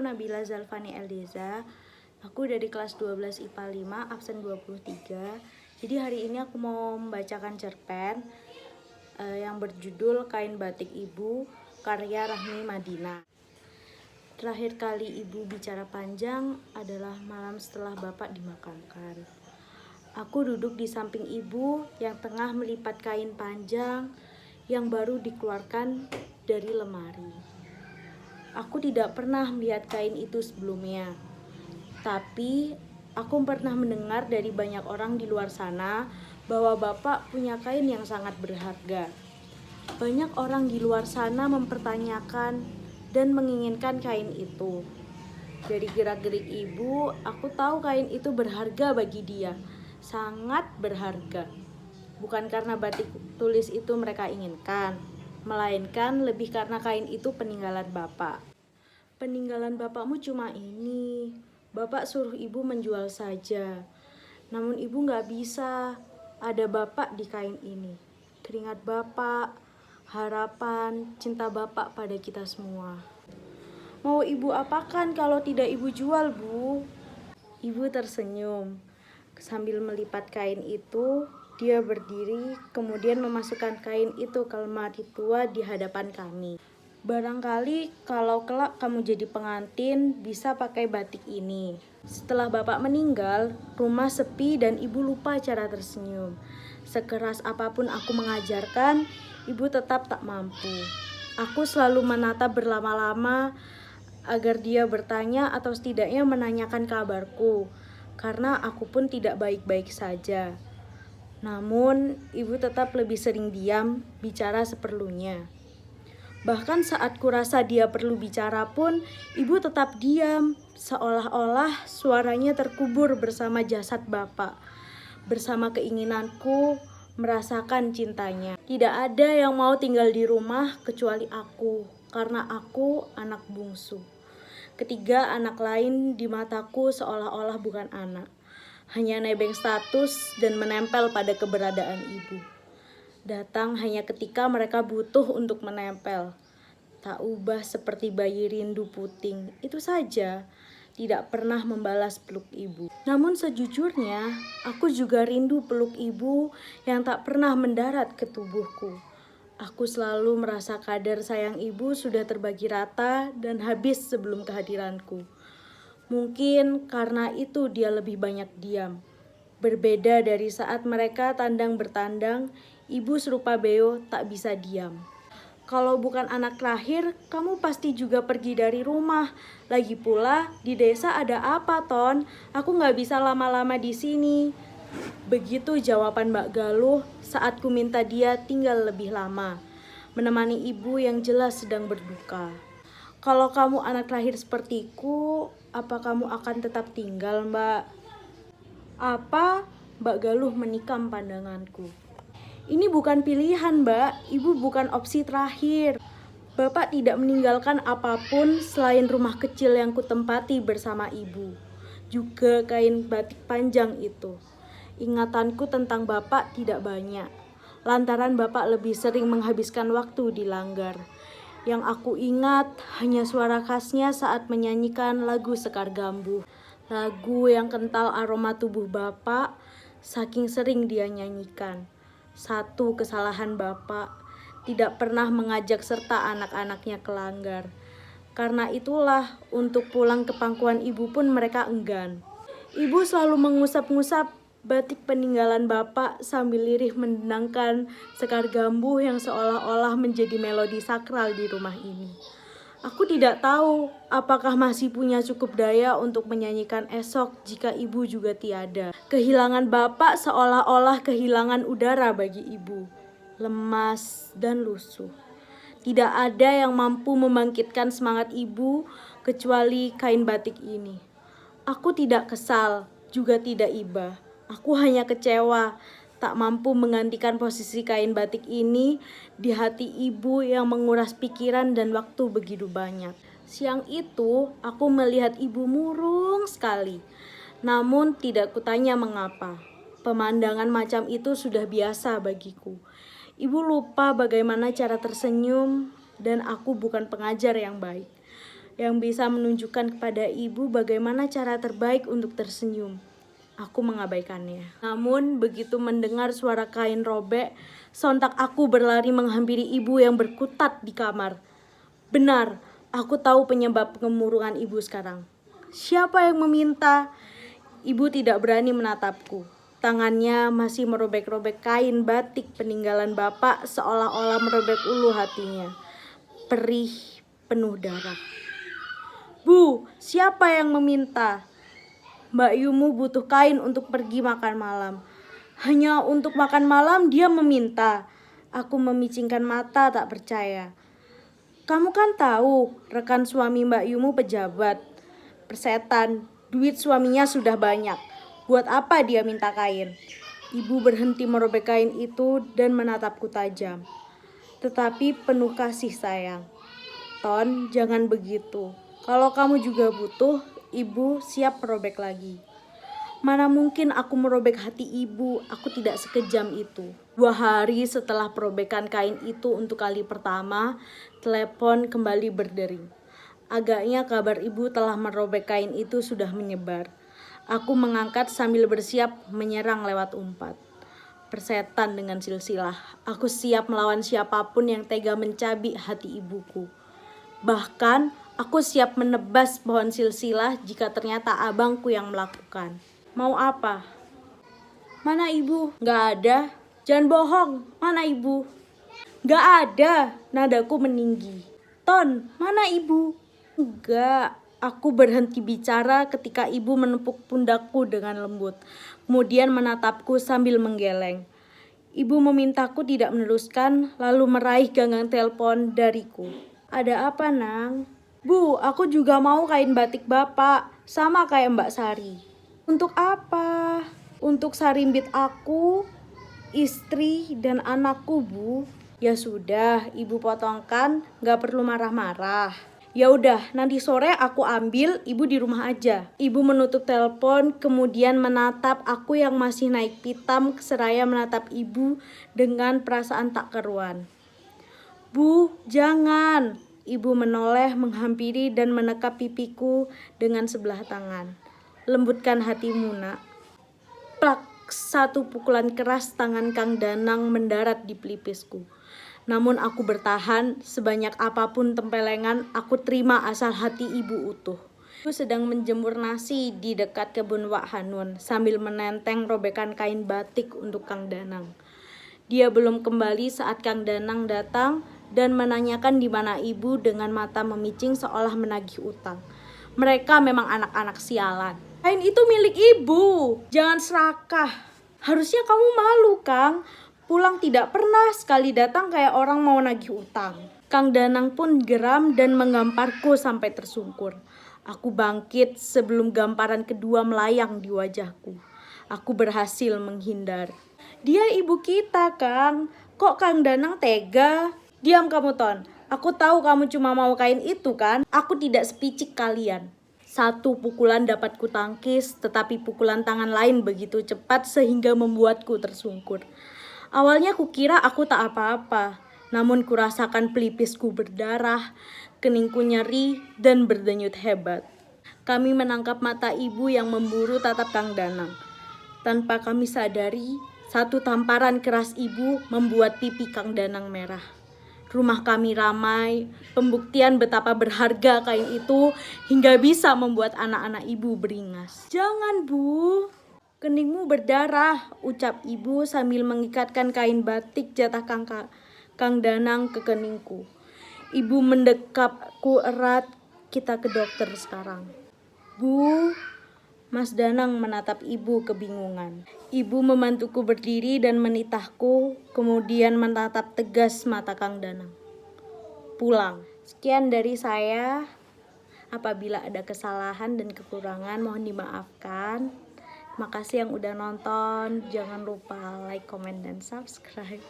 Nabila Zalfani Eldeza. Aku dari kelas 12 IPA 5, absen 23. Jadi hari ini aku mau membacakan cerpen yang berjudul Kain Batik Ibu, karya Rahmi Madinah. Terakhir kali ibu bicara panjang adalah malam setelah bapak dimakamkan. Aku duduk di samping ibu yang tengah melipat kain panjang yang baru dikeluarkan dari lemari. Aku tidak pernah melihat kain itu sebelumnya, tapi aku pernah mendengar dari banyak orang di luar sana bahwa bapak punya kain yang sangat berharga. Banyak orang di luar sana mempertanyakan dan menginginkan kain itu. Dari gerak-gerik ibu, aku tahu kain itu berharga bagi dia, sangat berharga. Bukan karena batik tulis itu mereka inginkan, melainkan lebih karena kain itu peninggalan bapak. Peninggalan bapakmu cuma ini. Bapak suruh ibu menjual saja. Namun ibu gak bisa. Ada bapak di kain ini. Keringat bapak, harapan, cinta bapak pada kita semua. Mau ibu apakan kalau tidak ibu jual, Bu? Ibu tersenyum. Sambil melipat kain itu, dia berdiri, kemudian memasukkan kain itu ke lemari tua di hadapan kami. Barangkali kalau kelak kamu jadi pengantin, bisa pakai batik ini. Setelah bapak meninggal, rumah sepi dan ibu lupa cara tersenyum. Sekeras apapun aku mengajarkan, ibu tetap tak mampu. Aku selalu menatap berlama-lama agar dia bertanya atau setidaknya menanyakan kabarku, karena aku pun tidak baik-baik saja. Namun, ibu tetap lebih sering diam, bicara seperlunya. Bahkan saat kurasa dia perlu bicara pun, ibu tetap diam, seolah-olah suaranya terkubur bersama jasad bapak, bersama keinginanku merasakan cintanya. Tidak ada yang mau tinggal di rumah kecuali aku, karena aku anak bungsu. Ketiga anak lain di mataku seolah-olah bukan anak, hanya nebeng status dan menempel pada keberadaan ibu. Datang hanya ketika mereka butuh untuk menempel. Tak ubah seperti bayi rindu puting. Itu saja, tidak pernah membalas peluk ibu. Namun sejujurnya, aku juga rindu peluk ibu yang tak pernah mendarat ke tubuhku. Aku selalu merasa kadar sayang ibu sudah terbagi rata dan habis sebelum kehadiranku. Mungkin karena itu dia lebih banyak diam. Berbeda dari saat mereka tandang bertandang, ibu serupa beo tak bisa diam. Kalau bukan anak terakhir, kamu pasti juga pergi dari rumah. Lagi pula, di desa ada apa, Ton? Aku gak bisa lama-lama di sini. Begitu jawaban Mbak Galuh saat ku minta dia tinggal lebih lama, menemani ibu yang jelas sedang berduka. Kalau kamu anak terakhir sepertiku, apa kamu akan tetap tinggal, Mbak? Apa? Mbak Galuh menikam pandanganku. Ini bukan pilihan, Mbak. Ibu bukan opsi terakhir. Bapak tidak meninggalkan apapun selain rumah kecil yang kutempati bersama ibu. Juga kain batik panjang itu. Ingatanku tentang bapak tidak banyak. Lantaran bapak lebih sering menghabiskan waktu di langgar. Yang aku ingat hanya suara khasnya saat menyanyikan lagu Sekar Gambuh. Lagu yang kental aroma tubuh bapak, saking sering dia nyanyikan. Satu kesalahan bapak, tidak pernah mengajak serta anak-anaknya ke langgar. Karena itulah, untuk pulang ke pangkuan ibu pun mereka enggan. Ibu selalu mengusap-ngusap batik peninggalan bapak sambil lirih mendendangkan Sekar Gambuh yang seolah-olah menjadi melodi sakral di rumah ini. Aku tidak tahu apakah masih punya cukup daya untuk menyanyikan esok jika ibu juga tiada. Kehilangan bapak seolah-olah kehilangan udara bagi ibu. Lemas dan lusuh. Tidak ada yang mampu membangkitkan semangat ibu kecuali kain batik ini. Aku tidak kesal, juga tidak iba. Aku hanya kecewa. Tak mampu menggantikan posisi kain batik ini di hati ibu yang menguras pikiran dan waktu begitu banyak. Siang itu, aku melihat ibu murung sekali. Namun tidak kutanya mengapa. Pemandangan macam itu sudah biasa bagiku. Ibu lupa bagaimana cara tersenyum dan aku bukan pengajar yang baik. yang bisa menunjukkan kepada ibu bagaimana cara terbaik untuk tersenyum. Aku mengabaikannya. Namun begitu mendengar suara kain robek, sontak aku berlari menghampiri ibu yang berkutat di kamar. Benar, aku tahu penyebab kemurungan ibu sekarang. Siapa yang meminta? Ibu tidak berani menatapku. Tangannya masih merobek-robek kain batik peninggalan bapak seolah-olah merobek ulu hatinya. Perih, penuh darah. Bu, siapa yang meminta? Mbak Yumu butuh kain untuk pergi makan malam. Hanya untuk makan malam dia meminta. Aku memicingkan mata tak percaya. Kamu kan tahu rekan suami Mbak Yumu pejabat. Persetan, duit suaminya sudah banyak. Buat apa dia minta kain? Ibu berhenti merobek kain itu dan menatapku tajam. Tetapi penuh kasih sayang. Ton, jangan begitu. Kalau kamu juga butuh, ibu siap merobek lagi. Mana mungkin aku merobek hati ibu, aku tidak sekejam itu. 2 hari setelah perobekan kain itu untuk kali pertama, telepon kembali berdering. Agaknya kabar ibu telah merobek kain itu sudah menyebar. Aku mengangkat sambil bersiap menyerang lewat umpat. Persetan dengan silsilah, aku siap melawan siapapun yang tega mencabik hati ibuku. Bahkan, aku siap menebas pohon silsilah jika ternyata abangku yang melakukan. Mau apa? Mana ibu? Gak ada. Jangan bohong, mana ibu? Gak ada, nadaku meninggi. Ton, mana ibu? Enggak. Aku berhenti bicara ketika ibu menepuk pundakku dengan lembut. Kemudian menatapku sambil menggeleng. Ibu memintaku tidak meneruskan, lalu meraih ganggang telepon dariku. Ada apa, Nang? Bu, aku juga mau kain batik bapak, sama kayak Mbak Sari. Untuk apa? Untuk sarimbit aku, istri, dan anakku, Bu. Ya sudah, ibu potongkan, gak perlu marah-marah. Ya udah, nanti sore aku ambil, ibu di rumah aja. Ibu menutup telepon, kemudian menatap aku yang masih naik pitam, seraya menatap ibu dengan perasaan tak karuan. Bu, jangan. Ibu menoleh, menghampiri dan menekap pipiku dengan sebelah tangan. Lembutkan hatimu, Nak. Plak, satu pukulan keras tangan Kang Danang mendarat di pelipisku. Namun aku bertahan, sebanyak apapun tempelengan, aku terima asal hati ibu utuh. Ibu sedang menjemur nasi di dekat kebun Wak Hanun sambil menenteng robekan kain batik untuk Kang Danang. Dia belum kembali saat Kang Danang datang dan menanyakan di mana ibu dengan mata memicing seolah menagih utang. Mereka memang anak-anak sialan. Kain itu milik ibu, jangan serakah. Harusnya kamu malu, Kang. Pulang tidak pernah, sekali datang kayak orang mau nagih utang. Kang Danang pun geram dan menggamparku sampai tersungkur. Aku bangkit sebelum gamparan kedua melayang di wajahku. Aku berhasil menghindar. Dia ibu kita, Kang. Kok Kang Danang tega? Diam kamu, Ton. Aku tahu kamu cuma mau kain itu, kan? Aku tidak sepicik kalian. Satu pukulan dapat kutangkis, tetapi pukulan tangan lain begitu cepat sehingga membuatku tersungkur. Awalnya kukira aku tak apa-apa, namun kurasakan pelipisku berdarah, keningku nyeri dan berdenyut hebat. Kami menangkap mata ibu yang memburu tatap Kang Danang. Tanpa kami sadari, satu tamparan keras ibu membuat pipi Kang Danang merah. Rumah kami ramai, pembuktian betapa berharga kain itu hingga bisa membuat anak-anak ibu beringas. Jangan, Bu. Keningmu berdarah, ucap ibu sambil mengikatkan kain batik jatah Kang Danang ke keningku. Ibu mendekapku erat, kita ke dokter sekarang. Bu, Mas Danang menatap ibu kebingungan. Ibu membantuku berdiri dan menitahku, kemudian menatap tegas mata Kang Danang. Pulang. Sekian dari saya. Apabila ada kesalahan dan kekurangan mohon dimaafkan. Terima kasih yang udah nonton. Jangan lupa like, comment, dan subscribe.